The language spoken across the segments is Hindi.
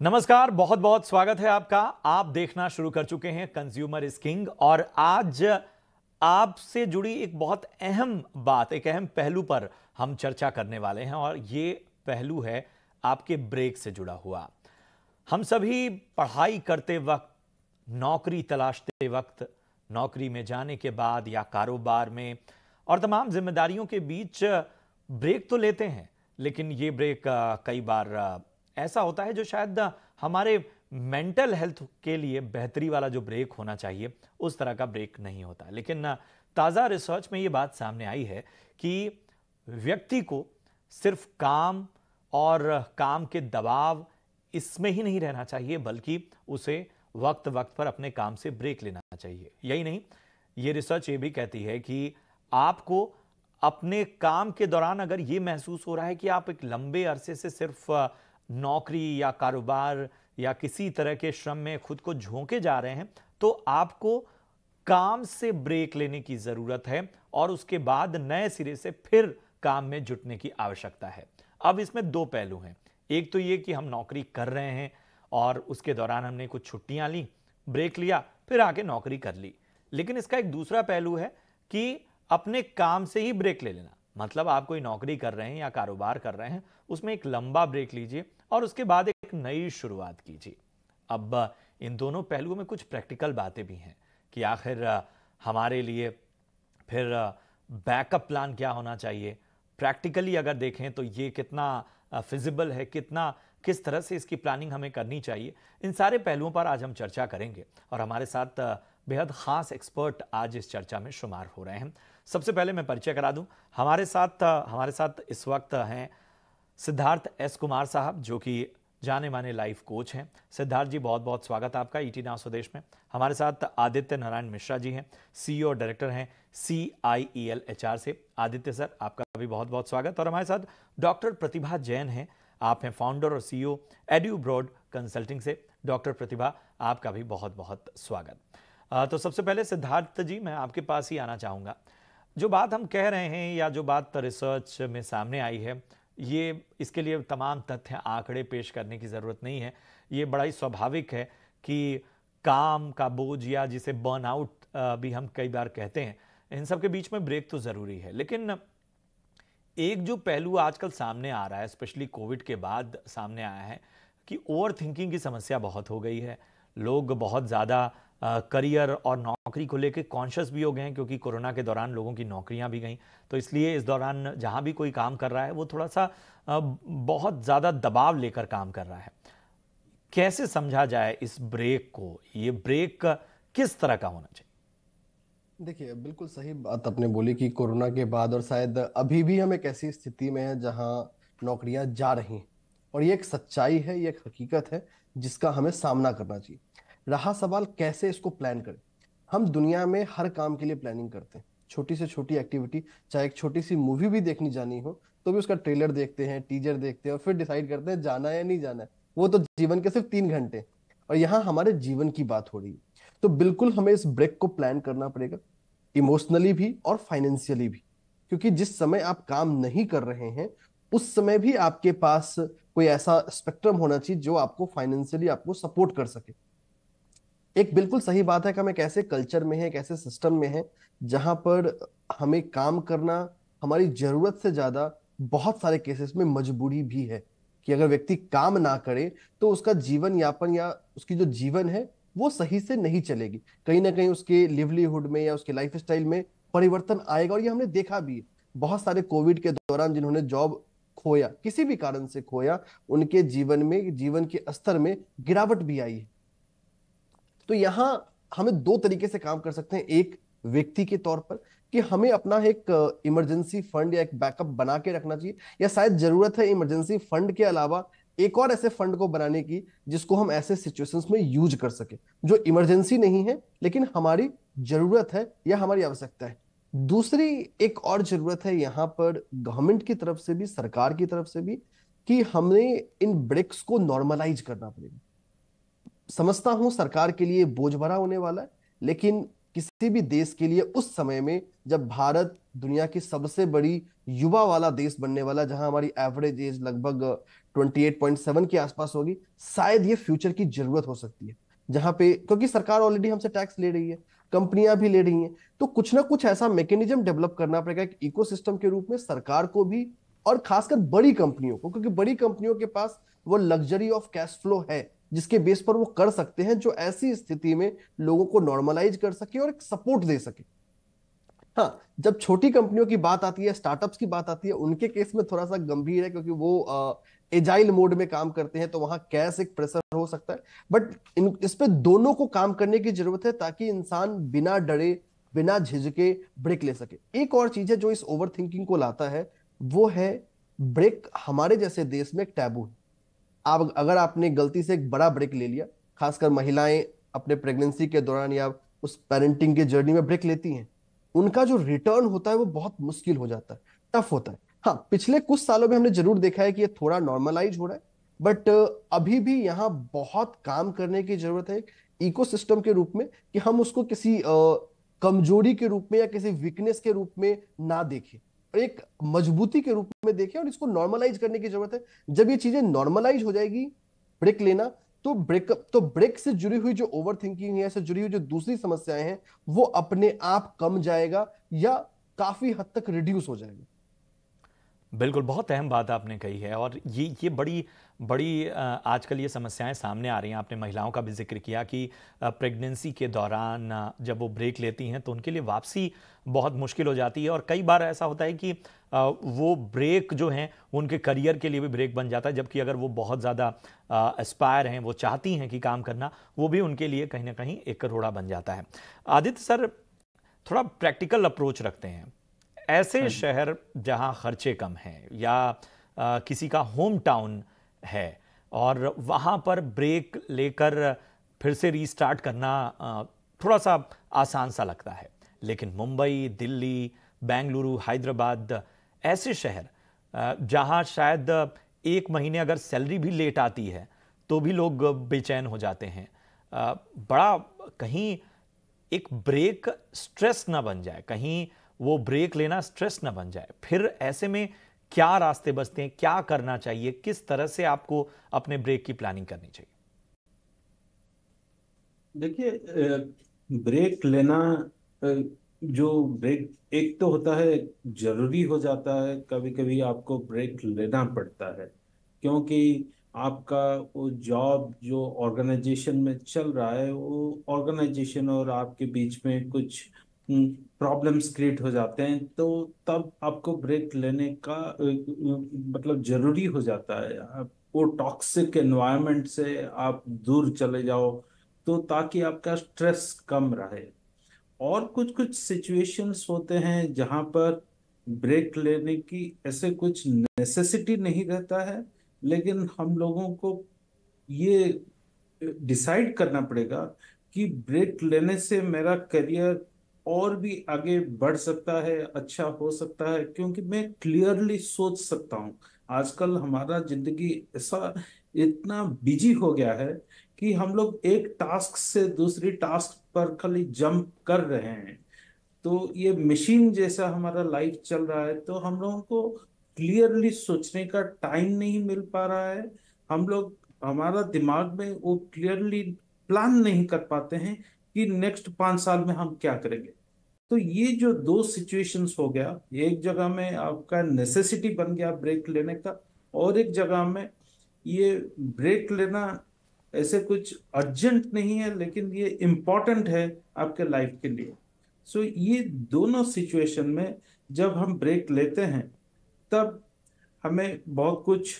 नमस्कार, बहुत बहुत स्वागत है आपका। आप देखना शुरू कर चुके हैं कंज्यूमर इज किंग और आज आपसे जुड़ी एक बहुत अहम बात, एक अहम पहलू पर हम चर्चा करने वाले हैं और ये पहलू है आपके ब्रेक से जुड़ा हुआ। हम सभी पढ़ाई करते वक्त, नौकरी तलाशते वक्त, नौकरी में जाने के बाद या कारोबार में और तमाम जिम्मेदारियों के बीच ब्रेक तो लेते हैं, लेकिन ये ब्रेक कई बार ऐसा होता है जो शायद हमारे मेंटल हेल्थ के लिए बेहतरी वाला जो ब्रेक होना चाहिए उस तरह का ब्रेक नहीं होता। लेकिन ताज़ा रिसर्च में ये बात सामने आई है कि व्यक्ति को सिर्फ काम और काम के दबाव इसमें ही नहीं रहना चाहिए, बल्कि उसे वक्त वक्त पर अपने काम से ब्रेक लेना चाहिए। यही नहीं, ये रिसर्च ये भी कहती है कि आपको अपने काम के दौरान अगर ये महसूस हो रहा है कि आप एक लंबे अरसे से सिर्फ नौकरी या कारोबार या किसी तरह के श्रम में खुद को झोंके जा रहे हैं, तो आपको काम से ब्रेक लेने की जरूरत है और उसके बाद नए सिरे से फिर काम में जुटने की आवश्यकता है। अब इसमें दो पहलू हैं। एक तो ये कि हम नौकरी कर रहे हैं और उसके दौरान हमने कुछ छुट्टियां ली, ब्रेक लिया, फिर आके नौकरी कर ली। लेकिन इसका एक दूसरा पहलू है कि अपने काम से ही ब्रेक ले लेना। मतलब आप कोई नौकरी कर रहे हैं या कारोबार कर रहे हैं, उसमें एक लंबा ब्रेक लीजिए और उसके बाद एक नई शुरुआत कीजिए। अब इन दोनों पहलुओं में कुछ प्रैक्टिकल बातें भी हैं कि आखिर हमारे लिए फिर बैकअप प्लान क्या होना चाहिए। प्रैक्टिकली अगर देखें तो ये कितना फिजिबल है, किस तरह से इसकी प्लानिंग हमें करनी चाहिए। इन सारे पहलुओं पर आज हम चर्चा करेंगे और हमारे साथ बेहद खास एक्सपर्ट आज इस चर्चा में शुमार हो रहे हैं। सबसे पहले मैं परिचय करा दूं, हमारे साथ इस वक्त हैं सिद्धार्थ एस कुमार साहब, जो कि जाने माने लाइफ कोच हैं। सिद्धार्थ जी, बहुत बहुत स्वागत आपका ईटी नाउ स्वदेश में। हमारे साथ आदित्य नारायण मिश्रा जी हैं, सीईओ और डायरेक्टर हैं CIEL HR से। आदित्य सर, आपका भी बहुत बहुत स्वागत। और हमारे साथ डॉक्टर प्रतिभा जैन हैं, आप हैं फाउंडर और सीईओ एड्यूब्रॉड कंसल्टिंग से। डॉक्टर प्रतिभा, आपका भी बहुत बहुत स्वागत। तो सबसे पहले सिद्धार्थ जी, मैं आपके पास ही आना चाहूँगा। जो बात हम कह रहे हैं या जो बात रिसर्च में सामने आई है, ये इसके लिए तमाम तथ्य आंकड़े पेश करने की ज़रूरत नहीं है। ये बड़ा ही स्वाभाविक है कि काम का बोझ या जिसे बर्नआउट भी हम कई बार कहते हैं, इन सब के बीच में ब्रेक तो ज़रूरी है। लेकिन एक जो पहलू आजकल सामने आ रहा है, स्पेशली कोविड के बाद सामने आया है, कि ओवर थिंकिंग की समस्या बहुत हो गई है। लोग बहुत ज़्यादा करियर और नौकरी को लेकर कॉन्शियस भी हो गए हैं, क्योंकि कोरोना के दौरान लोगों की नौकरियां भी गईं। तो इसलिए इस दौरान जहां भी कोई काम कर रहा है वो थोड़ा सा बहुत ज़्यादा दबाव लेकर काम कर रहा है। कैसे समझा जाए इस ब्रेक को? ये ब्रेक किस तरह का होना चाहिए? देखिए, बिल्कुल सही बात आपने बोली कि कोरोना के बाद और शायद अभी भी हम एक ऐसी स्थिति में है जहां नौकरियां जा रही हैं, और ये एक सच्चाई है, ये एक हकीकत है जिसका हमें सामना करना चाहिए। रहा सवाल कैसे इसको प्लान करें। हम दुनिया में हर काम के लिए प्लानिंग करते हैं। छोटी से छोटी एक्टिविटी, चाहे एक छोटी सी मूवी भी देखनी जानी हो, तो भी उसका ट्रेलर देखते हैं, टीजर देखते हैं और फिर डिसाइड करते हैं जाना है या नहीं जाना है। वो तो जीवन के सिर्फ 3 घंटे, और यहाँ हमारे जीवन की बात हो रही है। तो बिल्कुल हमें इस ब्रेक को प्लान करना पड़ेगा, इमोशनली भी और फाइनेंशियली भी। क्योंकि जिस समय आप काम नहीं कर रहे हैं, उस समय भी आपके पास कोई ऐसा स्पेक्ट्रम होना चाहिए जो आपको फाइनेंशियली आपको सपोर्ट कर सके। एक बिल्कुल सही बात है कि हम एक ऐसे कल्चर में है, एक ऐसे सिस्टम में है जहां पर हमें काम करना हमारी जरूरत से ज्यादा बहुत सारे केसेस में मजबूरी भी है। कि अगर व्यक्ति काम ना करे तो उसका जीवन यापन या उसकी जो जीवन है वो सही से नहीं चलेगी। कहीं ना कहीं उसके लिवलीहुड में या उसके लाइफ स्टाइल में परिवर्तन आएगा। और ये हमने देखा भी है। बहुत सारे कोविड के दौरान जिन्होंने जॉब खोया, किसी भी कारण से खोया, उनके जीवन में, जीवन के स्तर में गिरावट भी आई है। तो यहां हमें दो तरीके से काम कर सकते हैं। एक, व्यक्ति के तौर पर कि हमें अपना एक इमरजेंसी फंड या एक बैकअप बना के रखना चाहिए, या शायद जरूरत है इमरजेंसी फंड के अलावा एक और ऐसे फंड को बनाने की जिसको हम ऐसे सिचुएशंस में यूज कर सके, जो इमरजेंसी नहीं है लेकिन हमारी जरूरत है या हमारी आवश्यकता है। दूसरी एक और जरूरत है यहाँ पर गवर्नमेंट की तरफ से भी, सरकार की तरफ से भी, कि हमें इन ब्रेक्स को नॉर्मलाइज करना पड़ेगा। समझता हूं सरकार के लिए बोझ भरा होने वाला है, लेकिन किसी भी देश के लिए उस समय में, जब भारत दुनिया की सबसे बड़ी युवा वाला देश बनने वाला, जहां हमारी एवरेज एज लगभग 28.7 के आसपास होगी, शायद ये फ्यूचर की जरूरत हो सकती है। जहां पे क्योंकि सरकार ऑलरेडी हमसे टैक्स ले रही है, कंपनियां भी ले रही हैं, तो कुछ ना कुछ ऐसा मैकेनिज्म डेवलप करना पड़ेगा एक इकोसिस्टम के रूप में, सरकार को भी और खासकर बड़ी कंपनियों को, क्योंकि बड़ी कंपनियों के पास वो लग्जरी ऑफ कैश फ्लो है जिसके बेस पर वो कर सकते हैं, जो ऐसी स्थिति में लोगों को नॉर्मलाइज कर सके और एक सपोर्ट दे सके। हाँ, जब छोटी कंपनियों की बात आती है, स्टार्टअप्स की बात आती है, उनके केस में थोड़ा सा गंभीर है, क्योंकि वो एजाइल मोड में काम करते हैं, तो वहां कैश एक प्रेशर हो सकता है। बट इस पे दोनों को काम करने की जरूरत है, ताकि इंसान बिना डरे, बिना झिझके ब्रेक ले सके। एक और चीज है जो इस ओवर थिंकिंग को लाता है, वो है ब्रेक हमारे जैसे देश में एक टैबू है। आप अगर आपने गलती से एक बड़ा ब्रेक ले लिया, खासकर महिलाएं अपने प्रेगनेंसी के दौरान या उस पेरेंटिंग के जर्नी में ब्रेक लेती हैं, उनका जो रिटर्न होता है वो बहुत मुश्किल हो जाता है, टफ होता है। हाँ, पिछले कुछ सालों में हमने जरूर देखा है कि ये थोड़ा नॉर्मलाइज हो रहा है, बट अभी भी यहाँ बहुत काम करने की जरूरत है इकोसिस्टम के रूप में, कि हम उसको किसी कमजोरी के रूप में या किसी वीकनेस के रूप में ना देखें, एक मजबूती के रूप में देखें, और इसको नॉर्मलाइज करने की जरूरत है। जब ये चीजें नॉर्मलाइज हो जाएगी, ब्रेक लेना, तो ब्रेक से जुड़ी हुई जो ओवर थिंकिंग है, से जुड़ी हुई जो दूसरी समस्याएं हैं, वो अपने आप कम जाएगा या काफी हद तक रिड्यूस हो जाएगा। बिल्कुल, बहुत अहम बात आपने कही है, और ये बड़ी बड़ी आजकल ये समस्याएं सामने आ रही हैं। आपने महिलाओं का भी जिक्र किया कि प्रेगनेंसी के दौरान जब वो ब्रेक लेती हैं तो उनके लिए वापसी बहुत मुश्किल हो जाती है, और कई बार ऐसा होता है कि वो ब्रेक जो हैं उनके करियर के लिए भी ब्रेक बन जाता है, जबकि अगर वो बहुत ज़्यादा एस्पायर हैं, वो चाहती हैं कि काम करना, वो भी उनके लिए कहीं ना कहीं एक रोड़ा बन जाता है। आदित्य सर, थोड़ा प्रैक्टिकल अप्रोच रखते हैं। ऐसे शहर जहां खर्चे कम हैं, या किसी का होम टाउन है, और वहां पर ब्रेक लेकर फिर से रीस्टार्ट करना थोड़ा सा आसान सा लगता है, लेकिन मुंबई, दिल्ली, बेंगलुरु, हैदराबाद, ऐसे शहर जहां शायद एक महीने अगर सैलरी भी लेट आती है तो भी लोग बेचैन हो जाते हैं। बड़ा कहीं एक ब्रेक स्ट्रेस ना बन जाए, कहीं वो ब्रेक लेना स्ट्रेस ना बन जाए, फिर ऐसे में क्या रास्ते बचते हैं, क्या करना चाहिए, किस तरह से आपको अपने ब्रेक की प्लानिंग करनी चाहिए? देखिए, ब्रेक लेना, जो ब्रेक एक तो होता है, जरूरी हो जाता है, कभी कभी आपको ब्रेक लेना पड़ता है, क्योंकि आपका वो जॉब जो ऑर्गेनाइजेशन में चल रहा है, वो ऑर्गेनाइजेशन और आपके बीच में कुछ प्रॉब्लम्स क्रिएट हो जाते हैं, तो तब आपको ब्रेक लेने का मतलब जरूरी हो जाता है। आप वो टॉक्सिक एनवायरनमेंट से आप दूर चले जाओ, तो ताकि आपका स्ट्रेस कम रहे। और कुछ कुछ सिचुएशंस होते हैं जहां पर ब्रेक लेने की ऐसे कुछ नेसेसिटी नहीं रहता है, लेकिन हम लोगों को ये डिसाइड करना पड़ेगा कि ब्रेक लेने से मेरा करियर और भी आगे बढ़ सकता है, अच्छा हो सकता है, क्योंकि मैं क्लियरली सोच सकता हूँ। आजकल हमारा जिंदगी ऐसा इतना बिजी हो गया है कि हम लोग एक टास्क से दूसरी टास्क पर खाली जंप कर रहे हैं, तो ये मशीन जैसा हमारा लाइफ चल रहा है, तो हम लोगों को क्लियरली सोचने का टाइम नहीं मिल पा रहा है। हम लोग, हमारा दिमाग में वो क्लियरली प्लान नहीं कर पाते हैं कि नेक्स्ट 5 साल में हम क्या करेंगे। तो ये जो दो सिचुएशंस हो गया, एक जगह में आपका नेसेसिटी बन गया ब्रेक लेने का, और एक जगह में ये ब्रेक लेना ऐसे कुछ अर्जेंट नहीं है, लेकिन ये इम्पोर्टेंट है आपके लाइफ के लिए। सो ये दोनों सिचुएशन में जब हम ब्रेक लेते हैं, तब हमें बहुत कुछ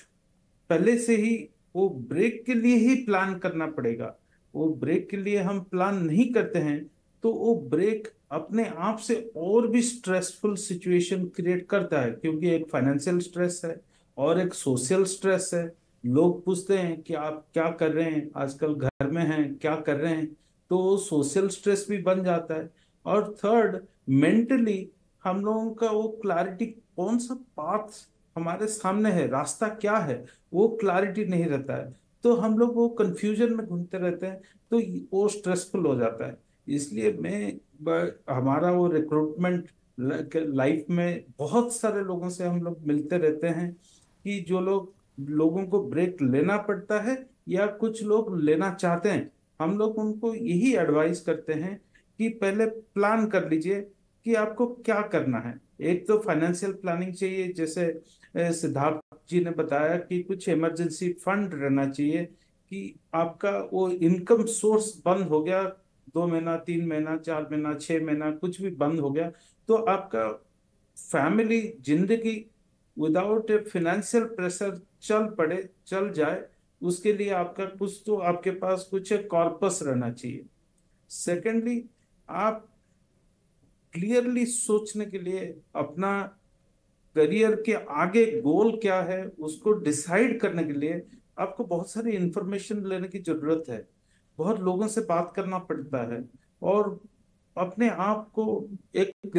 पहले से ही वो ब्रेक के लिए ही प्लान करना पड़ेगा। वो ब्रेक के लिए हम प्लान नहीं करते हैं, तो वो ब्रेक अपने आप से और भी स्ट्रेसफुल सिचुएशन क्रिएट करता है, क्योंकि एक फाइनेंशियल स्ट्रेस है और एक सोशल स्ट्रेस है। लोग पूछते हैं कि आप क्या कर रहे हैं, आजकल घर में हैं, क्या कर रहे हैं, तो सोशल स्ट्रेस भी बन जाता है। और थर्ड, मेंटली हम लोगों का वो क्लैरिटी, कौन सा पाथ हमारे सामने है, रास्ता क्या है, वो क्लैरिटी नहीं रहता है, तो हम लोग वो कंफ्यूजन में घूमते रहते हैं, तो वो स्ट्रेसफुल हो जाता है। इसलिए हमारा वो रिक्रूटमेंट लाइफ में बहुत सारे लोगों से हम लोग मिलते रहते हैं कि जो लोगों को ब्रेक लेना पड़ता है या कुछ लोग लेना चाहते हैं। हम लोग उनको यही एडवाइस करते हैं कि पहले प्लान कर लीजिए कि आपको क्या करना है। एक तो फाइनेंशियल प्लानिंग चाहिए, जैसे सिद्धार्थ जी ने बताया कि कुछ इमरजेंसी फंड रहना चाहिए कि आपका वो इनकम सोर्स बंद हो गया, 2 महीना, 3 महीना, 4 महीना, 6 महीना कुछ भी बंद हो गया, तो आपका फैमिली जिंदगी विदाउट ए फाइनेंशियल प्रेशर चल जाए, उसके लिए आपका कुछ तो आपके पास कुछ कॉर्पस रहना चाहिए। सेकेंडली, आप क्लियरली सोचने के लिए अपना करियर के आगे गोल क्या है उसको डिसाइड करने के लिए आपको बहुत सारी इंफॉर्मेशन लेने की जरूरत है, बहुत लोगों से बात करना पड़ता है, और अपने आप को एक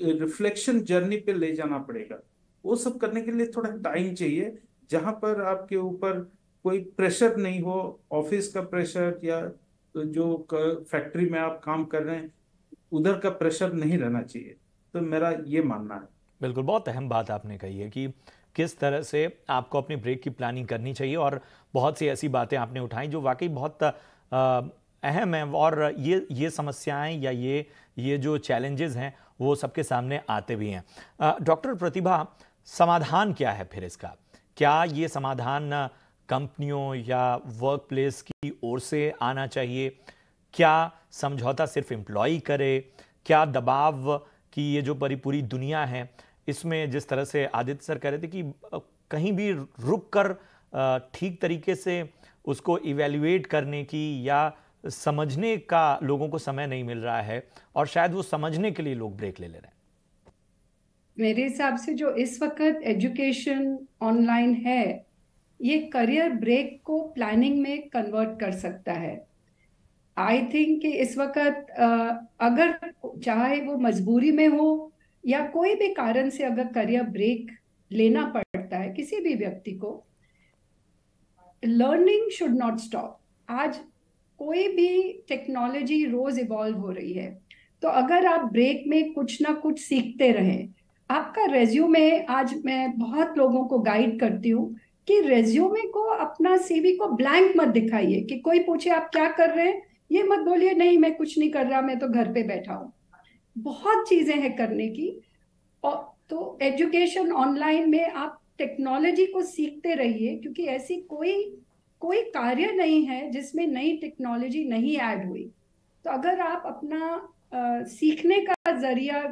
रिफ्लेक्शन जर्नी पे ले जाना पड़ेगा। वो सब करने के लिए थोड़ा टाइम चाहिए, जहां पर आपके ऊपर कोई प्रेशर नहीं हो, ऑफिस का प्रेशर या जो फैक्ट्री में आप काम कर रहे हैं उधर का प्रेशर नहीं रहना चाहिए। तो मेरा ये मानना है। बिल्कुल, बहुत अहम बात आपने कही है कि किस तरह से आपको अपनी ब्रेक की प्लानिंग करनी चाहिए, और बहुत सी ऐसी बातें आपने उठाई जो वाकई बहुत अहम है, और ये समस्याएं या ये जो चैलेंजेस हैं वो सबके सामने आते भी हैं। डॉक्टर प्रतिभा, समाधान क्या है फिर इसका? क्या ये समाधान कंपनियों या वर्क प्लेस की ओर से आना चाहिए? क्या समझौता सिर्फ एम्प्लॉय करे? क्या दबाव की ये जो पूरी दुनिया है इसमें, जिस तरह से आदित्य सर कह रहे थे कि कहीं भी रुक कर ठीक तरीके से उसको इवैल्यूएट करने की या समझने का लोगों को समय नहीं मिल रहा है, और शायद वो समझने के लिए लोग ब्रेक ले रहे हैं। मेरे हिसाब से जो इस वक्त एजुकेशन ऑनलाइन है, ये करियर ब्रेक को प्लानिंग में कन्वर्ट कर सकता है। आई थिंक कि इस वक्त अगर चाहे वो मजबूरी में हो या कोई भी कारण से अगर करियर ब्रेक लेना पड़ता है किसी भी व्यक्ति को, लर्निंग शुड नॉट स्टॉप। आज कोई भी टेक्नोलॉजी रोज इवॉल्व हो रही है, तो अगर आप ब्रेक में कुछ ना कुछ सीखते रहें, आपका रेज्यूमे, आज मैं बहुत लोगों को गाइड करती हूँ कि रेज्यूमे को, अपना सीवी को ब्लैंक मत दिखाइए। कि कोई पूछे आप क्या कर रहे हैं, ये मत बोलिए नहीं मैं कुछ नहीं कर रहा, मैं तो घर पे बैठा हूँ। बहुत चीजें हैं करने की। और तो एजुकेशन ऑनलाइन में आप टेक्नोलॉजी को सीखते रहिए, क्योंकि ऐसी कोई कार्य नहीं है जिसमें नई टेक्नोलॉजी नहीं ऐड हुई। तो अगर आप अपना सीखने का जरिया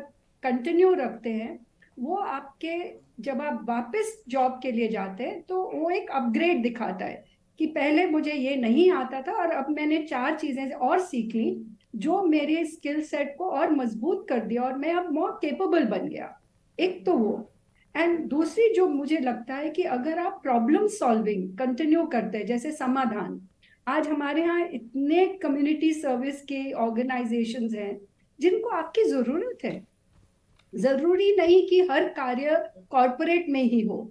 कंटिन्यू रखते हैं, वो आपके, जब आप वापस जॉब के लिए जाते हैं तो वो एक अपग्रेड दिखाता है कि पहले मुझे ये नहीं आता था और अब मैंने 4 चीजें और सीख ली जो मेरे स्किल सेट को और मजबूत कर दिया और मैं अब मोर केपेबल बन गया। एक तो वो, एंड दूसरी जो मुझे लगता है कि अगर आप प्रॉब्लम सॉल्विंग कंटिन्यू करते हैं, जैसे समाधान, आज हमारे यहाँ इतने कम्युनिटी सर्विस के ऑर्गेनाइजेशंस हैं जिनको आपकी जरूरत है। जरूरी नहीं कि हर कार्य कॉरपोरेट में ही हो।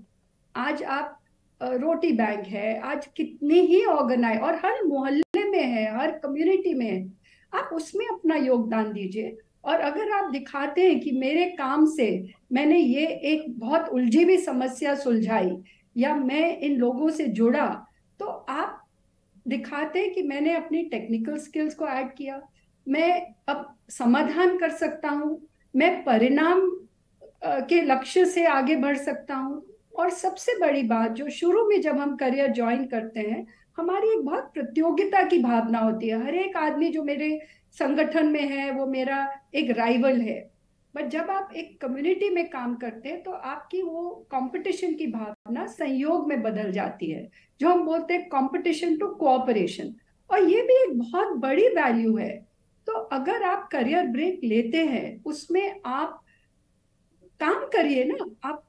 आज आप रोटी बैंक है, आज कितने ही ऑर्गेनाइज, और हर मोहल्ले में है, हर कम्युनिटी में है, आप उसमें अपना योगदान दीजिए। और अगर आप दिखाते हैं कि मेरे काम से मैंने ये एक बहुत उलझी हुई समस्या सुलझाई या मैं इन लोगों से जुड़ा, तो आप दिखाते हैं कि मैंने अपनी टेक्निकल स्किल्स को ऐड किया, मैं अब समाधान कर सकता हूँ, मैं परिणाम के लक्ष्य से आगे बढ़ सकता हूँ। और सबसे बड़ी बात, जो शुरू में जब हम करियर ज्वाइन करते हैं, हमारी एक बहुत प्रतियोगिता की भावना होती है। हर एक आदमी जो मेरे संगठन में है वो मेरा एक राइवल है। बट जब आप एक कम्युनिटी में काम करते हैं तो आपकी वो कंपटीशन की भावना संयोग में बदल जाती है, जो हम बोलते हैं कंपटीशन टू कोऑपरेशन, और ये भी एक बहुत बड़ी वैल्यू है। तो अगर आप करियर ब्रेक लेते हैं, उसमें आप काम करिए ना, आप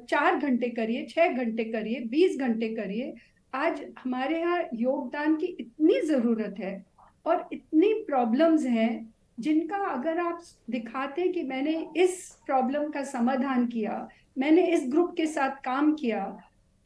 4 घंटे करिए, 6 घंटे करिए, 20 घंटे करिए। आज हमारे यहाँ योगदान की इतनी जरूरत है और इतनी प्रॉब्लम्स हैं जिनका अगर आप दिखाते हैं कि मैंने इस प्रॉब्लम का समाधान किया, मैंने इस ग्रुप के साथ काम किया,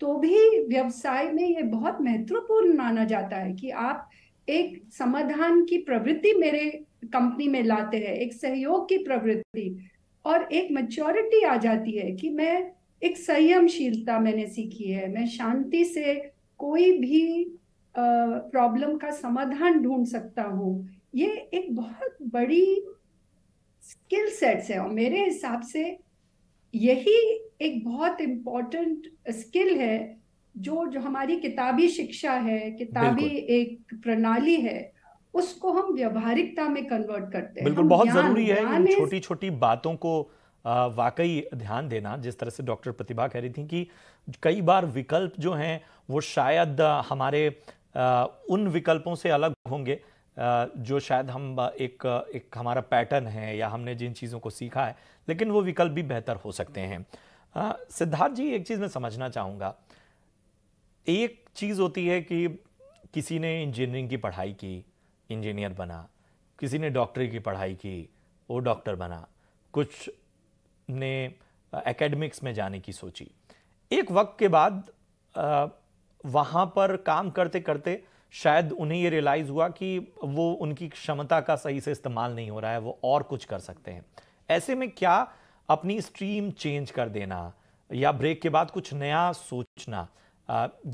तो भी व्यवसाय में ये बहुत महत्वपूर्ण माना जाता है कि आप एक समाधान की प्रवृत्ति मेरे कंपनी में लाते हैं, एक सहयोग की प्रवृत्ति, और एक मैच्योरिटी आ जाती है कि मैं एक संयमशीलता मैंने सीखी है, मैं शांति से कोई भी प्रॉब्लम का समाधान ढूंढ सकता हूँ। ये एक बहुत बड़ी स्किल सेट्स है, और मेरे हिसाब से यही एक बहुत इम्पोर्टेंट स्किल है जो जो हमारी किताबी शिक्षा है, किताबी बिल्कुल एक प्रणाली है, उसको हम व्यवहारिकता में कन्वर्ट करते हैं। बिल्कुल, हम बहुत ज्ञान जरूरी है इन ज्ञान इज छोटी छोटी बातों को वाकई ध्यान देना। जिस तरह से डॉक्टर प्रतिभा कह रही थी कि कई बार विकल्प जो हैं वो शायद हमारे उन विकल्पों से अलग होंगे जो शायद हम एक हमारा पैटर्न है या हमने जिन चीज़ों को सीखा है, लेकिन वो विकल्प भी बेहतर हो सकते हैं। सिद्धार्थ जी, एक चीज़ मैं समझना चाहूँगा। एक चीज़ होती है कि किसी ने इंजीनियरिंग की पढ़ाई की, इंजीनियर बना, किसी ने डॉक्टरी की पढ़ाई की, वो डॉक्टर बना, कुछ ने एकेडमिक्स में जाने की सोची। एक वक्त के बाद वहाँ पर काम करते करते शायद उन्हें ये रियलाइज़ हुआ कि वो उनकी क्षमता का सही से इस्तेमाल नहीं हो रहा है, वो और कुछ कर सकते हैं। ऐसे में क्या अपनी स्ट्रीम चेंज कर देना या ब्रेक के बाद कुछ नया सोचना,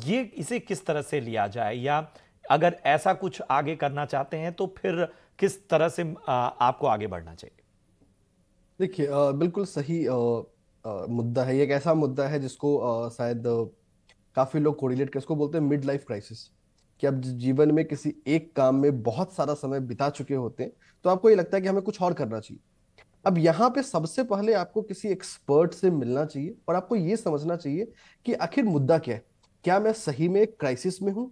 ये इसे किस तरह से लिया जाए, या अगर ऐसा कुछ आगे करना चाहते हैं तो फिर किस तरह से आपको आगे बढ़ना चाहिए? देखिए, बिल्कुल सही मुद्दा है। ये एक ऐसा मुद्दा है जिसको शायद काफी लोग कोरिलेट कर, इसको बोलते हैं मिड लाइफ क्राइसिस। कि आप जीवन में किसी एक काम में बहुत सारा समय बिता चुके होते हैं, तो आपको ये लगता है कि हमें कुछ और करना चाहिए। अब यहाँ पे सबसे पहले आपको किसी एक्सपर्ट से मिलना चाहिए और आपको ये समझना चाहिए कि आखिर मुद्दा क्या है। क्या मैं सही में एक क्राइसिस में हूं,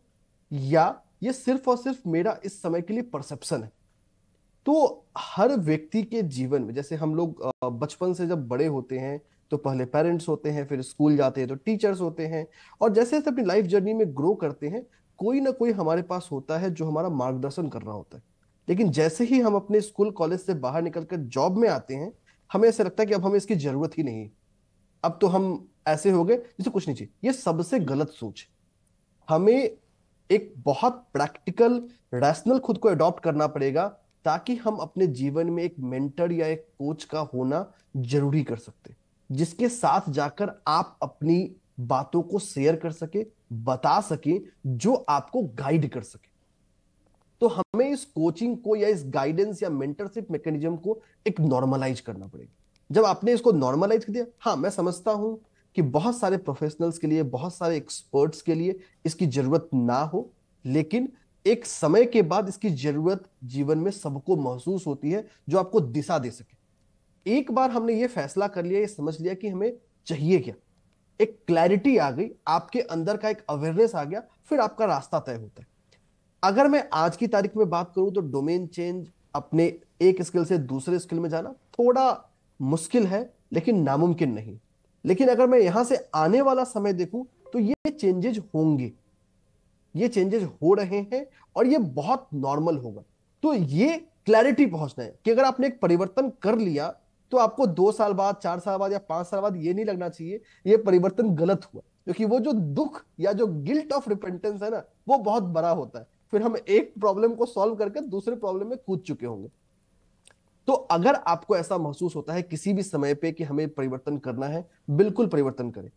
या ये सिर्फ और सिर्फ मेरा इस समय के लिए परसेप्शन है। तो हर व्यक्ति के जीवन में, जैसे हम लोग बचपन से जब बड़े होते हैं तो पहले पेरेंट्स होते हैं, फिर स्कूल जाते हैं तो टीचर्स होते हैं, और जैसे जैसे अपनी लाइफ जर्नी में ग्रो करते हैं, कोई ना कोई हमारे पास होता है जो हमारा मार्गदर्शन कर रहा होता है। लेकिन जैसे ही हम अपने स्कूल कॉलेज से बाहर निकलकर जॉब में आते हैं, हमें ऐसा लगता है कि अब हमें इसकी जरूरत ही नहीं है। अब तो हम ऐसे हो गए जिसे कुछ नहीं चाहिए। ये सबसे गलत सोच है। हमें एक बहुत प्रैक्टिकल, रैशनल खुद को अडॉप्ट करना पड़ेगा, ताकि हम अपने जीवन में एक मेंटर या एक कोच का होना जरूरी कर सकते, जिसके साथ जाकर आप अपनी बातों को शेयर कर सके, बता सके, जो आपको गाइड कर सके। तो हमें इस कोचिंग को या इस गाइडेंस या मेंटरशिप मैकेनिज्म को एक नॉर्मलाइज करना पड़ेगा। जब आपने इसको नॉर्मलाइज कर दिया, हाँ मैं समझता हूं कि बहुत सारे प्रोफेशनल्स के लिए, बहुत सारे एक्सपर्ट्स के लिए इसकी जरूरत ना हो, लेकिन एक समय के बाद इसकी जरूरत जीवन में सबको महसूस होती है, जो आपको दिशा दे सके। एक बार हमने ये फैसला कर लिया, ये समझ लिया कि हमें चाहिए क्या, एक क्लैरिटी आ गई, आपके अंदर का एक अवेयरनेस आ गया, फिर आपका रास्ता तय होता है। अगर मैं आज की तारीख में बात करूं तो डोमेन चेंज, अपने एक स्किल से दूसरे स्किल में जाना थोड़ा मुश्किल है, लेकिन नामुमकिन नहीं। लेकिन अगर मैं यहां से आने वाला समय देखूं तो ये चेंजेस होंगे, ये चेंजेस हो रहे हैं, और ये बहुत नॉर्मल होगा। तो ये क्लैरिटी पहुंचना है कि अगर आपने एक परिवर्तन कर लिया, तो आपको 2 साल बाद, 4 साल बाद या 5 साल बाद ये नहीं लगना चाहिए ये परिवर्तन गलत हुआ, क्योंकि वो जो दुख या जो गिल्ट ऑफ रिपेंटेंस है ना, वो बहुत बड़ा होता है। फिर हम एक प्रॉब्लम को सॉल्व करके दूसरे प्रॉब्लम में कूद चुके होंगे। तो अगर आपको ऐसा महसूस होता है किसी भी समय पे कि हमें परिवर्तन करना है, बिल्कुल परिवर्तन करें।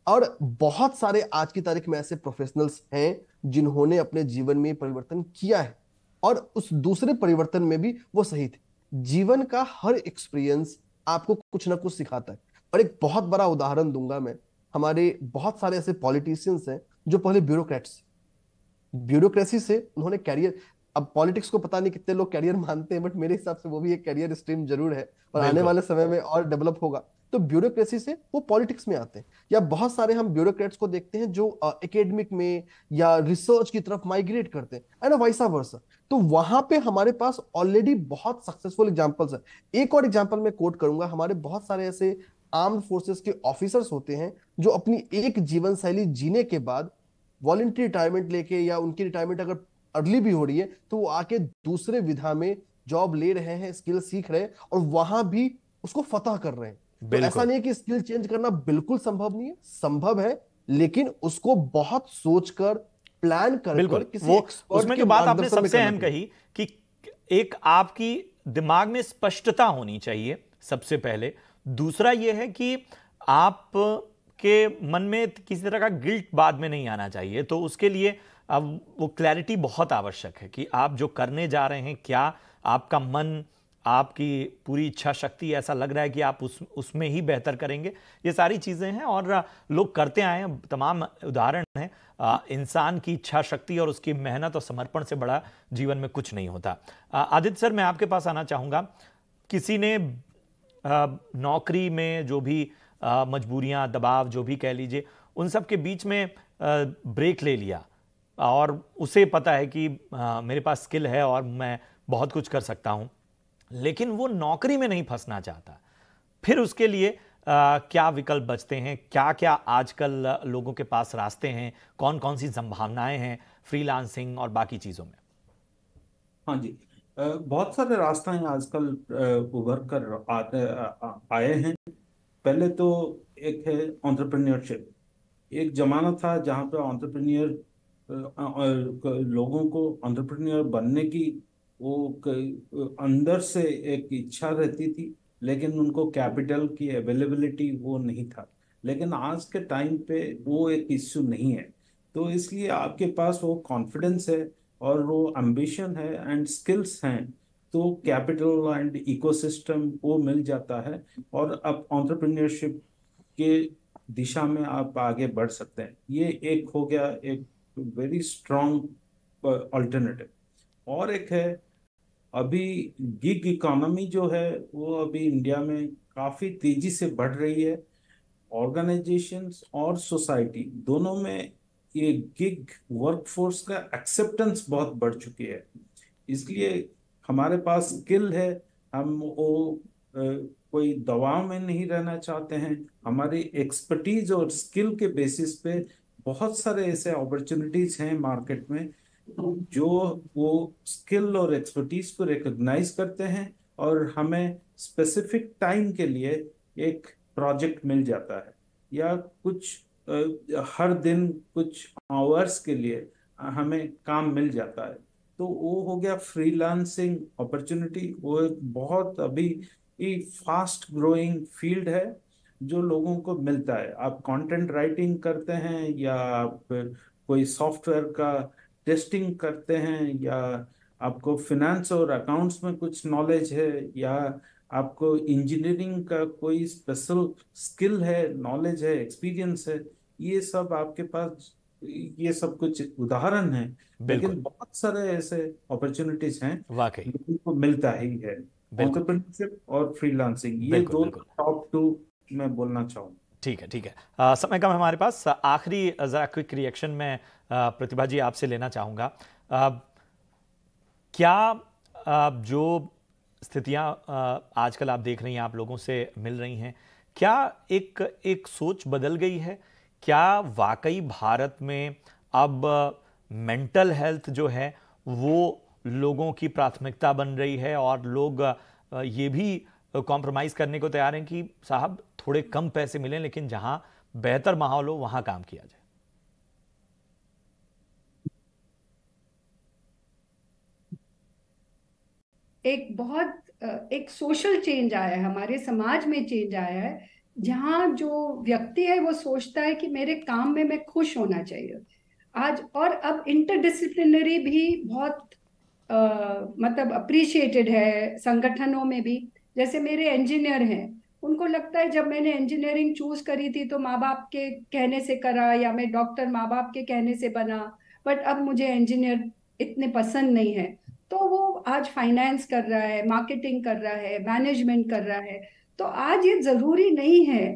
और बहुत सारे आज की तारीख में ऐसे प्रोफेशनल्स हैं जिन्होंने अपने जीवन में परिवर्तन किया है, और उस दूसरे परिवर्तन में भी वो सही थे। जीवन का हर एक्सपीरियंस आपको कुछ ना कुछ सिखाता है। और एक बहुत बड़ा उदाहरण दूंगा मैं। हमारे बहुत सारे ऐसे पॉलिटिशियंस हैं जो पहले ब्यूरोक्रेट्स, ब्यूरोक्रेसी से उन्होंने कैरियर, अब पॉलिटिक्स को पता नहीं कितने लोग कैरियर मानते हैं, बट मेरे हिसाब से वो भी एक कैरियर स्ट्रीम जरूर है, और आने वाले समय में और डेवलप होगा। तो ब्यूरोक्रेसी से वो पॉलिटिक्स में आते हैं। या बहुत सारे हम ब्यूरोक्रेट्स को देखते हैं जो एकेडमिक में या रिसर्च की तरफ माइग्रेट करते हैं, एंड वाइसा वर्सा। तो वहां पे हमारे पास ऑलरेडी बहुत सक्सेसफुल एग्जांपल्स है। एक और एग्जांपल मैं कोट करूंगा। हमारे बहुत सारे ऐसे आर्म्ड फोर्सेस के ऑफिसर्स होते हैं जो अपनी एक जीवन शैली जीने के बाद वॉलंटरी रिटायरमेंट लेके, या उनकी रिटायरमेंट अगर अर्ली भी हो रही है, तो वो आके दूसरे विधा में जॉब ले रहे हैं, स्किल सीख रहे हैं, और वहां भी उसको फतह कर रहे हैं। तो ऐसा नहीं है कि स्किल चेंज करना बिल्कुल संभव नहीं है, संभव है, लेकिन उसको बहुत सोचकर, प्लान कर बिल्कुल, किसी वो एक्सपर्ट उसमें के जो बात आपने मार्गदर्शन में सबसे करना अहम चाहिए। कही कि एक आपकी दिमाग में स्पष्टता होनी चाहिए सबसे पहले। दूसरा यह है कि आप के मन में किसी तरह का गिल्ट बाद में नहीं आना चाहिए। तो उसके लिए अब वो क्लैरिटी बहुत आवश्यक है कि आप जो करने जा रहे हैं, क्या आपका मन, आपकी पूरी इच्छा शक्ति ऐसा लग रहा है कि आप उसमें ही बेहतर करेंगे। ये सारी चीज़ें हैं और लोग करते आए हैं, तमाम उदाहरण हैं। इंसान की इच्छा शक्ति और उसकी मेहनत और समर्पण से बड़ा जीवन में कुछ नहीं होता। आदित्य सर, मैं आपके पास आना चाहूँगा। किसी ने नौकरी में जो भी मजबूरियां, दबाव, जो भी कह लीजिए, उन सब के बीच में ब्रेक ले लिया और उसे पता है कि मेरे पास स्किल है और मैं बहुत कुछ कर सकता हूं, लेकिन वो नौकरी में नहीं फंसना चाहता। फिर उसके लिए क्या विकल्प बचते हैं? क्या क्या आजकल लोगों के पास रास्ते हैं? कौन कौन सी संभावनाएं हैं फ्रीलांसिंग और बाकी चीज़ों में? हाँ जी, बहुत सारे रास्ते हैं आजकल उभर कर आए हैं। पहले तो एक है एंटरप्रेन्योरशिप। एक जमाना था जहाँ पे लोगों को एंटरप्रेन्योर बनने की अंदर से एक इच्छा रहती थी, लेकिन उनको कैपिटल की अवेलेबिलिटी वो नहीं था। लेकिन आज के टाइम पे वो एक इश्यू नहीं है। तो इसलिए आपके पास वो कॉन्फिडेंस है और वो एम्बिशन है एंड स्किल्स हैं, तो कैपिटल एंड इकोसिस्टम वो मिल जाता है और अब एंटरप्रेन्योरशिप के दिशा में आप आगे बढ़ सकते हैं। ये एक हो गया, एक वेरी स्ट्रॉन्ग अल्टरनेटिव। और एक है, अभी गिग इकोनॉमी जो है वो अभी इंडिया में काफी तेजी से बढ़ रही है। ऑर्गेनाइजेशंस और सोसाइटी दोनों में ये गिग वर्कफोर्स का एक्सेप्टेंस बहुत बढ़ चुकी है। इसलिए हमारे पास स्किल है, हम वो कोई दबाव में नहीं रहना चाहते हैं। हमारी एक्सपर्टीज और स्किल के बेसिस पे बहुत सारे ऐसे अपॉर्चुनिटीज हैं मार्केट में जो वो स्किल और एक्सपर्टीज को रिकॉग्नाइज करते हैं और हमें स्पेसिफिक टाइम के लिए एक प्रोजेक्ट मिल जाता है या कुछ हर दिन कुछ आवर्स के लिए हमें काम मिल जाता है। तो वो हो गया फ्रीलांसिंग अपॉर्चुनिटी। वो एक बहुत अभी फास्ट ग्रोइंग फील्ड है जो लोगों को मिलता है। आप कंटेंट राइटिंग करते हैं या आप कोई सॉफ्टवेयर का टेस्टिंग करते हैं या आपको फिनेंस और अकाउंट्स में कुछ नॉलेज है या आपको इंजीनियरिंग का कोई स्पेशल स्किल है, नॉलेज है, एक्सपीरियंस है, ये सब आपके पास, ये सब कुछ उदाहरण हैं। बिल्कुल, लेकिन बहुत सारे ऐसे अपॉर्चुनिटीज हैं वाकई, लोगों को मिलता ही है। बिल्कुल, एंटरप्रेन्योरशिप और फ्रीलांसिंग, ये बिल्कुल, दो बिल्कुल। टॉप टू मैं बोलना चाहूँ। ठीक है, ठीक है। समय कम है हमारे पास। आखिरी ज़रा क्विक रिएक्शन में प्रतिभा जी आपसे लेना चाहूँगा। क्या जो स्थितियाँ आजकल आप देख रही हैं, आप लोगों से मिल रही हैं, क्या एक एक सोच बदल गई है? क्या वाकई भारत में अब मेंटल हेल्थ जो है वो लोगों की प्राथमिकता बन रही है और लोग ये भी कॉम्प्रोमाइज़ करने को तैयार हैं कि साहब थोड़े कम पैसे मिलें लेकिन जहां बेहतर माहौल हो वहां काम किया जाए? एक सोशल चेंज आया है, हमारे समाज में चेंज आया है, जहाँ जो व्यक्ति है वो सोचता है कि मेरे काम में मैं खुश होना चाहिए आज। और अब इंटरडिसिप्लिनरी भी बहुत मतलब अप्रिशिएटेड है संगठनों में भी। जैसे मेरे इंजीनियर हैं, उनको लगता है जब मैंने इंजीनियरिंग चूज करी थी तो माँ बाप के कहने से करा, या मैं डॉक्टर माँ बाप के कहने से बना, बट अब मुझे इंजीनियर इतने पसंद नहीं है। तो वो आज फाइनेंस कर रहा है, मार्केटिंग कर रहा है, मैनेजमेंट कर रहा है। तो आज ये जरूरी नहीं है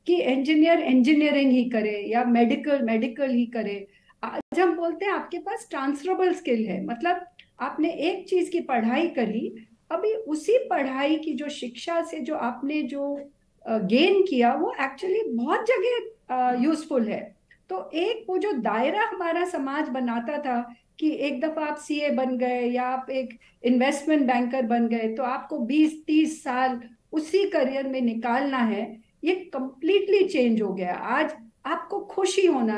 कि इंजीनियर इंजीनियरिंग ही करे या मेडिकल मेडिकल ही करे। आज हम बोलते हैं आपके पास ट्रांसफरेबल स्किल है, मतलब आपने एक चीज की पढ़ाई करी, अभी उसी पढ़ाई की जो शिक्षा से जो आपने जो गेन किया वो एक्चुअली बहुत जगह यूजफुल है। तो एक वो जो दायरा हमारा समाज बनाता था कि एक दफा आप सीए बन गए या आप एक इन्वेस्टमेंट बैंकर बन गए तो आपको 20-30 साल उसी करियर में निकालना है, ये कंप्लीटली चेंज हो गया। आज आपको खुशी होना,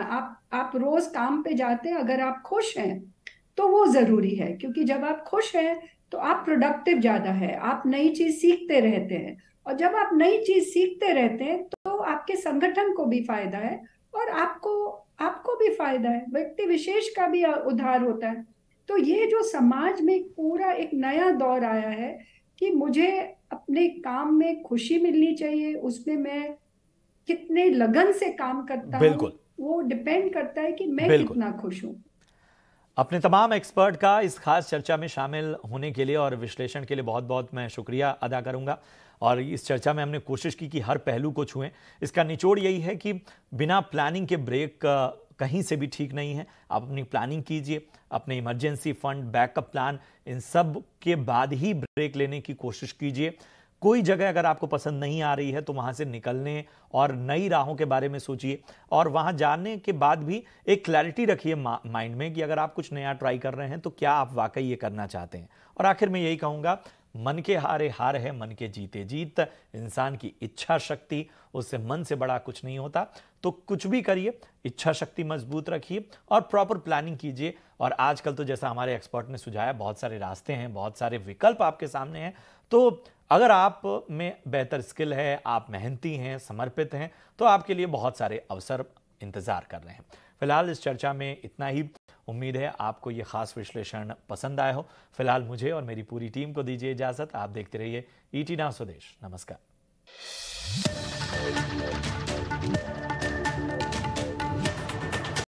आप रोज काम पे जाते हैं, अगर आप खुश हैं तो वो जरूरी है, क्योंकि जब आप खुश हैं तो आप प्रोडक्टिव ज्यादा है, आप नई चीज सीखते रहते हैं, और जब आप नई चीज सीखते रहते हैं तो आपके संगठन को भी फायदा है और आपको आपको भी फायदा है, व्यक्ति विशेष का भी उद्धार होता है। तो ये जो समाज में पूरा एक नया दौर आया है कि मुझे अपने काम में खुशी मिलनी चाहिए, उसमें मैं कितने लगन से काम करता हूँ बिल्कुल वो डिपेंड करता है कि मैं बिल्कुल। कितना खुश हूँ। अपने तमाम एक्सपर्ट का इस खास चर्चा में शामिल होने के लिए और विश्लेषण के लिए बहुत बहुत मैं शुक्रिया अदा करूंगा। और इस चर्चा में हमने कोशिश की कि हर पहलू को छुएं। इसका निचोड़ यही है कि बिना प्लानिंग के ब्रेक कहीं से भी ठीक नहीं है। आप अपनी प्लानिंग कीजिए, अपने इमरजेंसी फंड, बैकअप प्लान, इन सब के बाद ही ब्रेक लेने की कोशिश कीजिए। कोई जगह अगर आपको पसंद नहीं आ रही है तो वहां से निकलने और नई राहों के बारे में सोचिए, और वहां जाने के बाद भी एक क्लैरिटी रखिए माइंड में कि अगर आप कुछ नया ट्राई कर रहे हैं तो क्या आप वाकई ये करना चाहते हैं। और आखिर में यही कहूंगा, मन के हारे हार है, मन के जीते जीत। इंसान की इच्छा शक्ति, उससे मन से बड़ा कुछ नहीं होता। तो कुछ भी करिए, इच्छा शक्ति मजबूत रखिए और प्रॉपर प्लानिंग कीजिए। और आजकल तो जैसा हमारे एक्सपर्ट ने सुझाया, बहुत सारे रास्ते हैं, बहुत सारे विकल्प आपके सामने हैं। तो अगर आप में बेहतर स्किल है, आप मेहनती हैं, समर्पित हैं, तो आपके लिए बहुत सारे अवसर इंतजार कर रहे हैं। फिलहाल इस चर्चा में इतना ही। उम्मीद है आपको ये खास विश्लेषण पसंद आया हो। फिलहाल मुझे और मेरी पूरी टीम को दीजिए इजाजत। आप देखते रहिए ET Now स्वदेश। नमस्कार।